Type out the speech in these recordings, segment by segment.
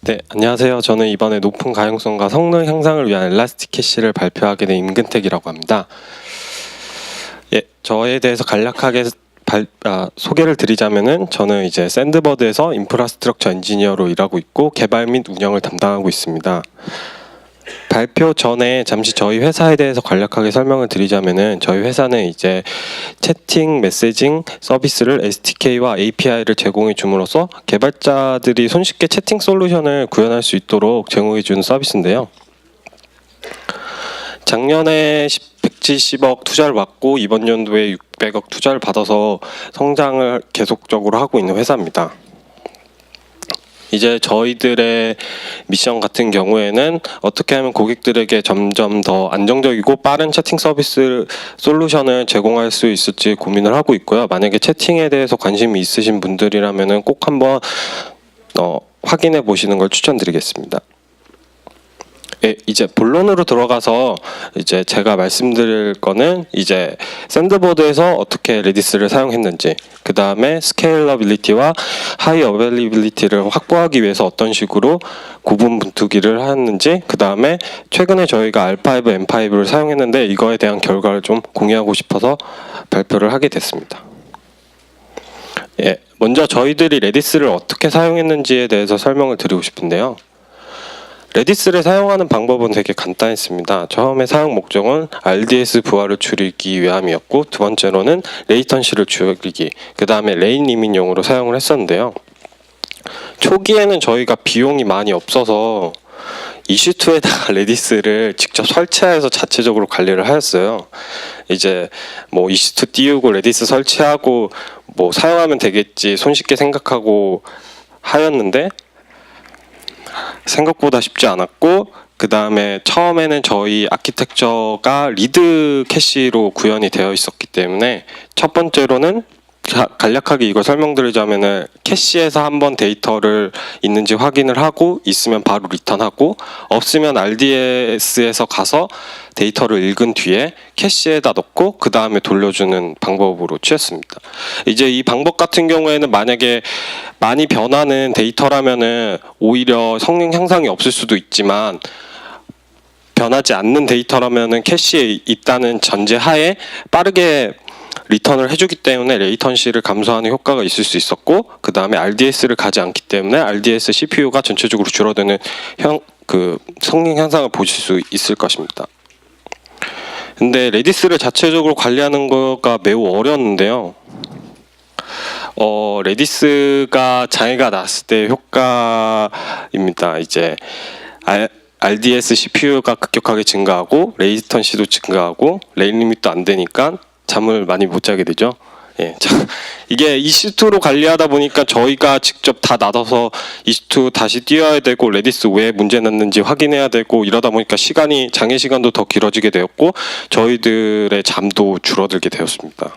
네, 안녕하세요. 저는 이번에 높은 가용성과 성능 향상을 위한 엘라스틱 캐시를 발표하게 된 임근택이라고 합니다. 예, 저에 대해서 간략하게 소개를 드리자면은 저는 이제 샌드버드에서 인프라스트럭처 엔지니어로 일하고 있고 개발 및 운영을 담당하고 있습니다. 발표 전에 잠시 저희 회사에 대해서 간략하게 설명을 드리자면은 저희 회사는 이제 채팅 메시징 서비스를 SDK와 API를 제공해 줌으로써 개발자들이 손쉽게 채팅 솔루션을 구현할 수 있도록 제공해 주는 서비스인데요. 작년에 170억 투자를 받고 이번 연도에 600억 투자를 받아서 성장을 계속적으로 하고 있는 회사입니다. 이제 저희들의 미션 같은 경우에는 어떻게 하면 고객들에게 점점 더 안정적이고 빠른 채팅 서비스 솔루션을 제공할 수 있을지 고민을 하고 있고요. 만약에 채팅에 대해서 관심이 있으신 분들이라면은 꼭 한번 확인해 보시는 걸 추천드리겠습니다. 예, 이제 본론으로 들어가서 이제 제가 말씀드릴 거는 이제 샌드보드에서 어떻게 레디스를 사용했는지, 그 다음에 스케일러빌리티와 하이 어베일리빌리티를 확보하기 위해서 어떤 식으로 고분분투기를 하는지, 그 다음에 최근에 저희가 R5, M5를 사용했는데 이거에 대한 결과를 좀 공유하고 싶어서 발표를 하게 됐습니다. 예, 먼저 저희들이 레디스를 어떻게 사용했는지에 대해서 설명을 드리고 싶은데요. 레디스를 사용하는 방법은 되게 간단했습니다. 처음에 사용 목적은 RDS 부하를 줄이기 위함이었고, 두 번째로는 레이턴시를 줄이기, 그 다음에 레인 리밋용으로 사용을 했었는데요. 초기에는 저희가 비용이 많이 없어서 이슈2에다가 레디스를 직접 설치해서 자체적으로 관리를 하였어요. 이제 뭐 이슈2 띄우고 레디스 설치하고 뭐 사용하면 되겠지 손쉽게 생각하고 하였는데 생각보다 쉽지 않았고, 그 다음에 처음에는 저희 아키텍처가 리드 캐시로 구현이 되어 있었기 때문에 첫 번째로는 간략하게 이걸 설명드리자면은 캐시에서 한번 데이터를 있는지 확인을 하고 있으면 바로 리턴하고, 없으면 RDS에서 가서 데이터를 읽은 뒤에 캐시에다 넣고 그 다음에 돌려주는 방법으로 취했습니다. 이제 이 방법 같은 경우에는 만약에 많이 변하는 데이터라면은 오히려 성능 향상이 없을 수도 있지만, 변하지 않는 데이터라면은 캐시에 있다는 전제하에 빠르게 리턴을 해주기 때문에 레이턴시를 감소하는 효과가 있을 수 있었고, 그 다음에 RDS를 가지 않기 때문에 RDS CPU가 전체적으로 줄어드는 성능 향상을 보실 수 있을 것입니다. 근데 레디스를 자체적으로 관리하는 거가 매우 어려웠는데요. 레디스가 장애가 났을 때 효과입니다. 이제 RDS CPU가 급격하게 증가하고 레이턴시도 증가하고 레인 리밋도 안 되니까 잠을 많이 못 자게 되죠. 예, 이게 EC2로 관리하다 보니까 저희가 직접 다 놔둬서 EC2 다시 띄워야 되고 레디스 왜 문제 났는지 확인해야 되고 이러다 보니까 장애 시간도 더 길어지게 되었고 저희들의 잠도 줄어들게 되었습니다.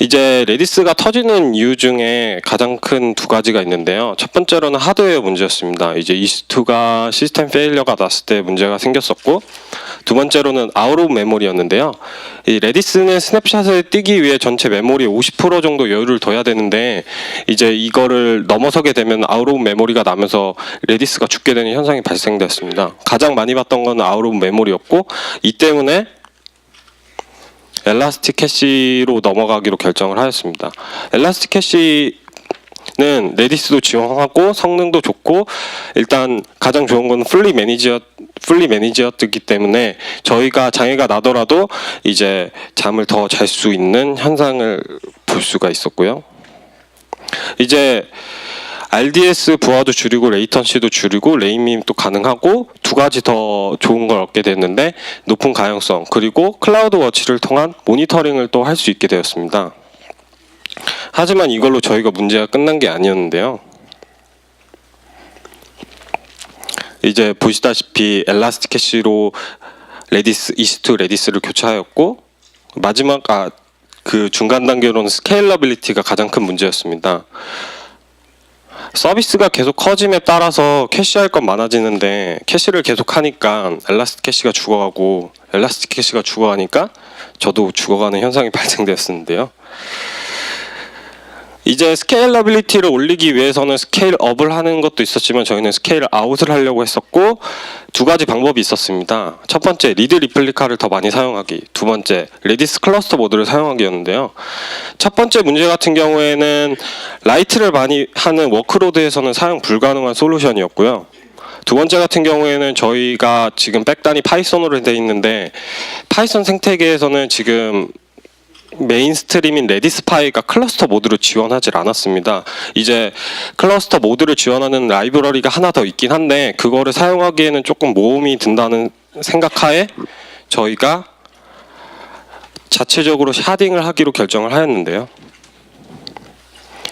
이제 레디스가 터지는 이유 중에 가장 큰 두 가지가 있는데요. 첫 번째로는 하드웨어 문제였습니다. 이제 EC2가 시스템 페일러가 났을 때 문제가 생겼었고, 두 번째로는 아웃 오브 메모리였는데요. 이 레디스는 스냅샷을 띄기 위해 전체 메모리의 50% 정도 여유를 둬야 되는데, 이제 이거를 넘어서게 되면 아웃 오브 메모리가 나면서 레디스가 죽게 되는 현상이 발생됐습니다. 가장 많이 봤던 건 아웃 오브 메모리였고, 이 때문에 엘라스틱 캐시로 넘어가기로 결정을 하였습니다. 엘라스틱 캐시는 레디스도 지원하고 성능도 좋고, 일단 가장 좋은 건 풀리 매니지였기 때문에 저희가 장애가 나더라도 이제 잠을 더 잘 수 있는 현상을 볼 수가 있었고요. 이제 RDS 부하도 줄이고 레이턴시도 줄이고 레인림도 가능하고 두 가지 더 좋은 걸 얻게 됐는데, 높은 가용성 그리고 클라우드 워치를 통한 모니터링을 또 할 수 있게 되었습니다. 하지만 이걸로 저희가 문제가 끝난 게 아니었는데요. 이제 보시다시피 엘라스틱 캐시로 EC2 레디스를 교체하였고, 마지막 그 중간 단계로는 스케일러빌리티가 가장 큰 문제였습니다. 서비스가 계속 커짐에 따라서 캐시할 건 많아지는데 캐시를 계속 하니까 엘라스틱 캐시가 죽어가고, 엘라스틱 캐시가 죽어가니까 저도 죽어가는 현상이 발생되었는데요. 이제 스케일러빌리티를 올리기 위해서는 스케일업을 하는 것도 있었지만 저희는 스케일 아웃을 하려고 했었고, 두 가지 방법이 있었습니다. 첫 번째, 리드 리플리카를 더 많이 사용하기, 두 번째, 레디스 클러스터 모드를 사용하기였는데요. 첫 번째 문제 같은 경우에는 라이트를 많이 하는 워크로드에서는 사용 불가능한 솔루션이었고요. 두 번째 같은 경우에는 저희가 지금 백단이 파이썬으로 되어 있는데, 파이썬 생태계에서는 지금 메인 스트림인 레디스파이가 클러스터 모드를 지원하지 않았습니다. 이제 클러스터 모드를 지원하는 라이브러리가 하나 더 있긴 한데, 그거를 사용하기에는 조금 모험이 든다는 생각하에 저희가 자체적으로 샤딩을 하기로 결정을 하였는데요.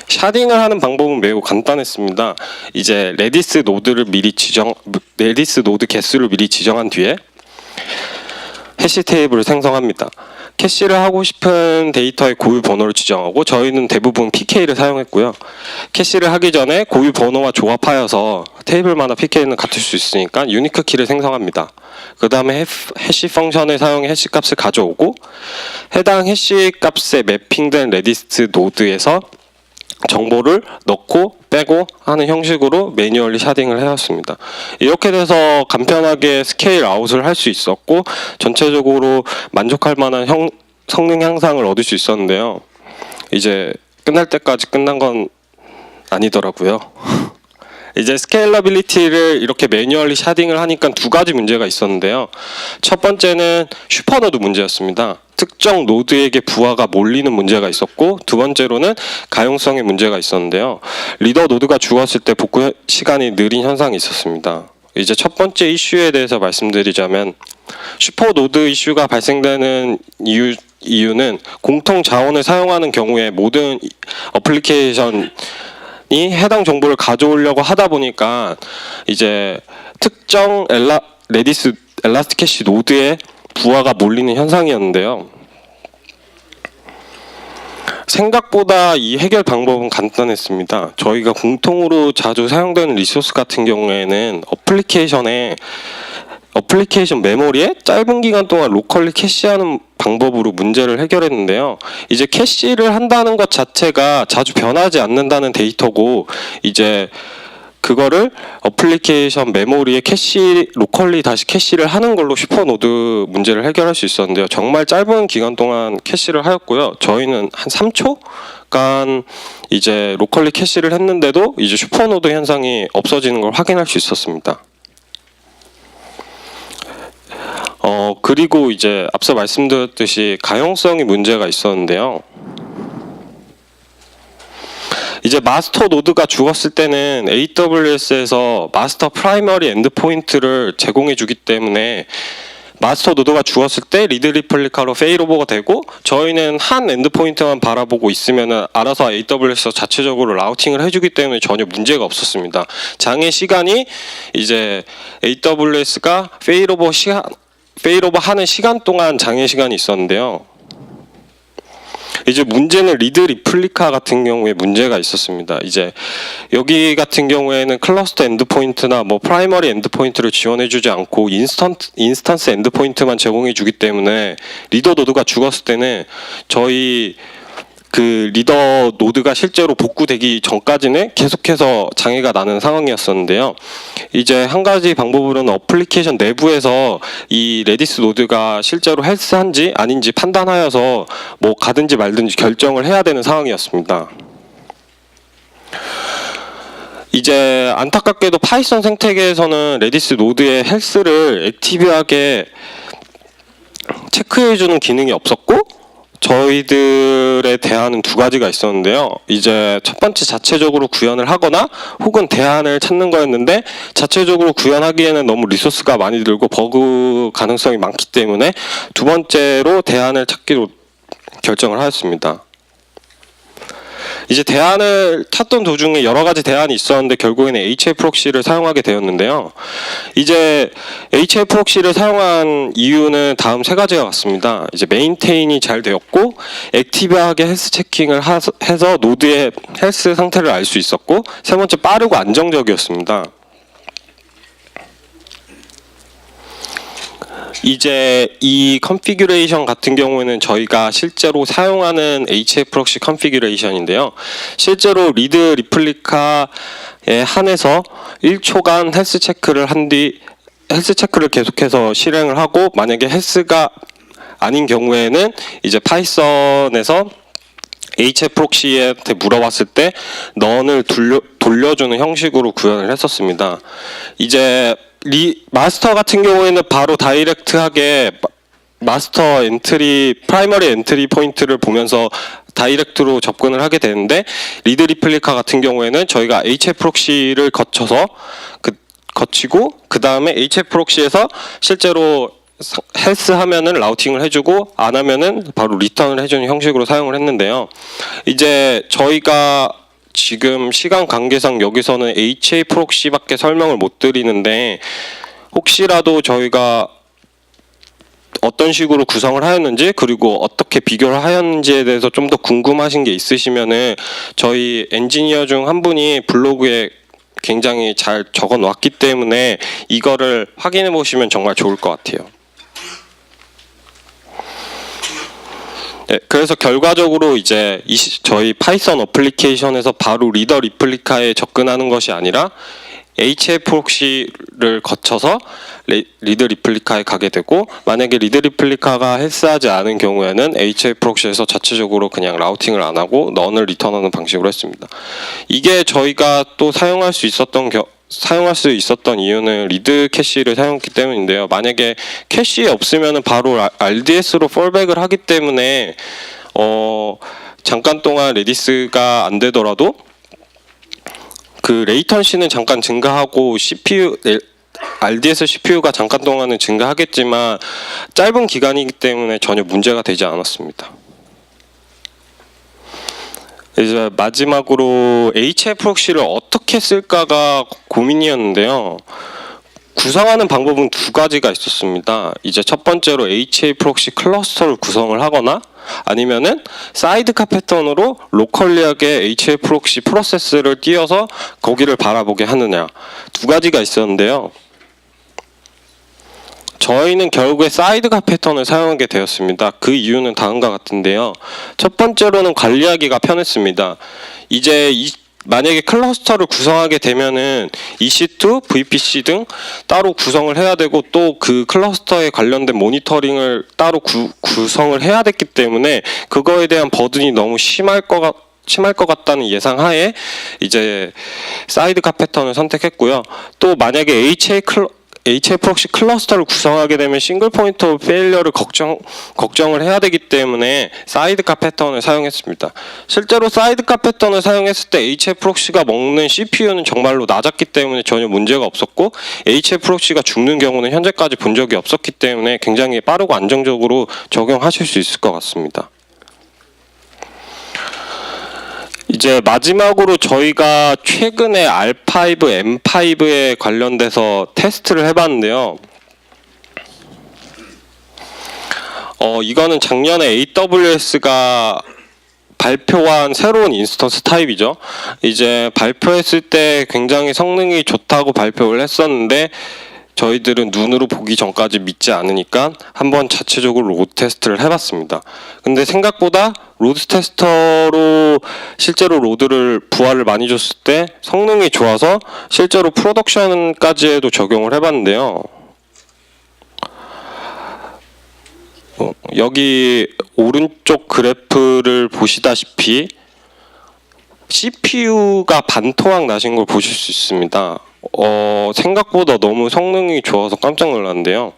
샤딩을 하는 방법은 매우 간단했습니다. 이제 레디스 노드 개수를 미리 지정한 뒤에 해시 테이블을 생성합니다. 캐시를 하고 싶은 데이터의 고유 번호를 지정하고, 저희는 대부분 PK를 사용했고요. 캐시를 하기 전에 고유 번호와 조합하여서 테이블마다 PK는 같을 수 있으니까 유니크 키를 생성합니다. 그 다음에 해시 펑션을 사용해 해시 값을 가져오고, 해당 해시 값에 매핑된 레디스 노드에서 정보를 넣고 빼고 하는 형식으로 매뉴얼리 샤딩을 해왔습니다. 이렇게 돼서 간편하게 스케일 아웃을 할 수 있었고, 전체적으로 만족할 만한 성능 향상을 얻을 수 있었는데요. 이제 끝날 때까지 끝난 건 아니더라고요. 이제 스케일러빌리티를 이렇게 매뉴얼리 샤딩을 하니까 두 가지 문제가 있었는데요. 첫 번째는 슈퍼노드 문제였습니다. 특정 노드에게 부하가 몰리는 문제가 있었고, 두 번째로는 가용성의 문제가 있었는데요. 리더 노드가 죽었을 때 복구 시간이 느린 현상이 있었습니다. 이제 첫 번째 이슈에 대해서 말씀드리자면, 슈퍼노드 이슈가 발생되는 이유는 공통 자원을 사용하는 경우에 모든 어플리케이션이 해당 정보를 가져오려고 하다 보니까 이제 특정 레디스 엘라스티캐시 노드에 부하가 몰리는 현상이었는데요. 생각보다 이 해결 방법은 간단했습니다. 저희가 공통으로 자주 사용되는 리소스 같은 경우에는 어플리케이션 메모리에 짧은 기간 동안 로컬리 캐시하는 방법으로 문제를 해결했는데요. 이제 캐시를 한다는 것 자체가 자주 변하지 않는다는 데이터고, 이제 그거를 어플리케이션 메모리에 로컬리 다시 캐시를 하는 걸로 슈퍼노드 문제를 해결할 수 있었는데요. 정말 짧은 기간 동안 캐시를 하였고요. 저희는 한 3초간 이제 로컬리 캐시를 했는데도 이제 슈퍼노드 현상이 없어지는 걸 확인할 수 있었습니다. 그리고 이제 앞서 말씀드렸듯이 가용성이 문제가 있었는데요. 이제 마스터 노드가 죽었을 때는 AWS에서 마스터 프라이머리 엔드포인트를 제공해 주기 때문에 마스터 노드가 죽었을 때 리드 리플리카로 페일오버가 되고, 저희는 한 엔드포인트만 바라보고 있으면 알아서 AWS 자체적으로 라우팅을 해주기 때문에 전혀 문제가 없었습니다. 장애 시간이 이제 AWS가 페일오버 하는 시간 동안 장애 시간이 있었는데요. 이제 문제는 리드 리플리카 같은 경우에 문제가 있었습니다. 이제 여기 같은 경우에는 클러스터 엔드포인트나 프라이머리 엔드포인트를 지원해주지 않고 인스턴스 엔드포인트만 제공해주기 때문에 리더 노드가 죽었을 때는 저희 그 리더 노드가 실제로 복구되기 전까지는 계속해서 장애가 나는 상황이었었는데요. 이제 한 가지 방법으로는 어플리케이션 내부에서 이 레디스 노드가 실제로 헬스한지 아닌지 판단하여서 가든지 말든지 결정을 해야 되는 상황이었습니다. 이제 안타깝게도 파이썬 생태계에서는 레디스 노드의 헬스를 액티브하게 체크해주는 기능이 없었고, 저희들의 대안은 두 가지가 있었는데요. 이제 첫 번째, 자체적으로 구현을 하거나 혹은 대안을 찾는 거였는데, 자체적으로 구현하기에는 너무 리소스가 많이 들고 버그 가능성이 많기 때문에 두 번째로 대안을 찾기로 결정을 하였습니다. 이제 대안을 찾던 도중에 여러 가지 대안이 있었는데 결국에는 HA 프록시를 사용하게 되었는데요. 이제 HA 프록시를 사용한 이유는 다음 세 가지가 같습니다. 이제 메인테인이 잘 되었고, 액티브하게 헬스 체킹을 해서 노드의 헬스 상태를 알 수 있었고, 세 번째, 빠르고 안정적이었습니다. 이제 이 컨피규레이션 같은 경우에는 저희가 실제로 사용하는 HA 프록시 컨피규레이션인데요. 실제로 리드 리플리카에 한해서 1초간 헬스 체크를 한 뒤 헬스 체크를 계속해서 실행을 하고, 만약에 헬스가 아닌 경우에는 이제 파이썬에서 HA 프록시한테 물어봤을 때 넌을 돌려주는 형식으로 구현을 했었습니다. 이제 마스터 같은 경우에는 바로 다이렉트하게 마스터 엔트리, 프라이머리 엔트리 포인트를 보면서 다이렉트로 접근을 하게 되는데, 리드 리플리카 같은 경우에는 저희가 HA 프록시를 거치고 그 다음에 HA 프록시에서 실제로 헬스 하면은 라우팅을 해주고, 안 하면은 바로 리턴을 해주는 형식으로 사용을 했는데요. 이제 저희가 지금 시간 관계상 여기서는 HA 프록시밖에 설명을 못 드리는데, 혹시라도 저희가 어떤 식으로 구성을 하였는지, 그리고 어떻게 비교를 하였는지에 대해서 좀 더 궁금하신 게 있으시면은 저희 엔지니어 중 한 분이 블로그에 굉장히 잘 적어 놨기 때문에 이거를 확인해 보시면 정말 좋을 것 같아요. 네, 그래서 결과적으로 이제 저희 파이썬 어플리케이션에서 바로 리더 리플리카에 접근하는 것이 아니라 HA 프록시를 거쳐서 리드 리플리카에 가게 되고, 만약에 리드 리플리카가 헬스하지 않은 경우에는 HA 프록시에서 자체적으로 그냥 라우팅을 안 하고 넌을 리턴하는 방식으로 했습니다. 이게 저희가 또 사용할 수 있었던 이유는 리드 캐시를 사용했기 때문인데요. 만약에 캐시 없으면 바로 RDS로 폴백을 하기 때문에 잠깐 동안 레디스가 안 되더라도 그 레이턴시는 잠깐 증가하고 RDS CPU가 잠깐 동안은 증가하겠지만 짧은 기간이기 때문에 전혀 문제가 되지 않았습니다. 이제 마지막으로 HA 프록시를 어떻게 쓸까가 고민이었는데요. 구성하는 방법은 두 가지가 있었습니다. 이제 첫 번째로 HA 프록시 클러스터를 구성을 하거나, 아니면은 사이드카 패턴으로 로컬리하게 HA 프록시 프로세스를 띄워서 거기를 바라보게 하느냐, 두 가지가 있었는데요. 저희는 결국에 사이드카 패턴을 사용하게 되었습니다. 그 이유는 다음과 같은데요. 첫 번째로는 관리하기가 편했습니다. 이제 만약에 클러스터를 구성하게 되면은 EC2, VPC 등 따로 구성을 해야 되고, 또 그 클러스터에 관련된 모니터링을 따로 구성을 해야 됐기 때문에 그거에 대한 버든이 너무 심할 것 같다는 예상하에 이제 사이드카 패턴을 선택했고요. 또 만약에 HA 프록시 클러스터를 구성하게 되면 싱글 포인트 오브 페일리어를 걱정을 해야 되기 때문에 사이드카 패턴을 사용했습니다. 실제로 사이드카 패턴을 사용했을 때 HA 프록시가 먹는 CPU는 정말로 낮았기 때문에 전혀 문제가 없었고, HA 프록시가 죽는 경우는 현재까지 본 적이 없었기 때문에 굉장히 빠르고 안정적으로 적용하실 수 있을 것 같습니다. 이제 마지막으로 저희가 최근에 R5, M5에 관련돼서 테스트를 해봤는데요. 이거는 작년에 AWS가 발표한 새로운 인스턴스 타입이죠. 이제 발표했을 때 굉장히 성능이 좋다고 발표를 했었는데, 저희들은 눈으로 보기 전까지 믿지 않으니까 한번 자체적으로 로드 테스트를 해봤습니다. 근데 생각보다 로드 테스터로 실제로 로드를 부하를 많이 줬을 때 성능이 좋아서 실제로 프로덕션까지에도 적용을 해봤는데요. 여기 오른쪽 그래프를 보시다시피 CPU가 반토막 나신 걸 보실 수 있습니다. 생각보다 너무 성능이 좋아서 깜짝 놀랐는데요.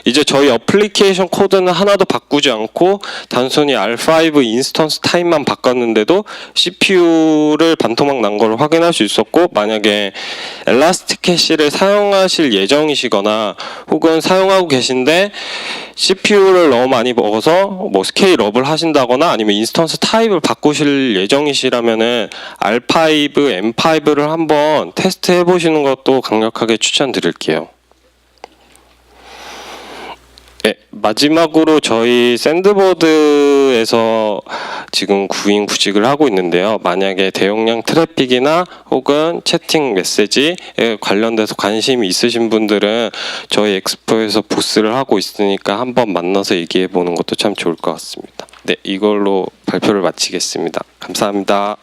이제 저희 어플리케이션 코드는 하나도 바꾸지 않고 단순히 R5 인스턴스 타입만 바꿨는데도 CPU를 반토막 난 걸 확인할 수 있었고, 만약에 엘라스틱 캐시를 사용하실 예정이시거나 혹은 사용하고 계신데 CPU를 너무 많이 먹어서 뭐 스케일업을 하신다거나 아니면 인스턴스 타입을 바꾸실 예정이시라면은 R5, M5를 한번 테스트 해보시는 것도 강력하게 추천드릴게요. 네, 마지막으로 저희 샌드보드에서 지금 구인구직을 하고 있는데요. 만약에 대용량 트래픽이나 혹은 채팅 메시지에 관련돼서 관심이 있으신 분들은 저희 엑스포에서 부스를 하고 있으니까 한번 만나서 얘기해 보는 것도 참 좋을 것 같습니다. 네, 이걸로 발표를 마치겠습니다. 감사합니다.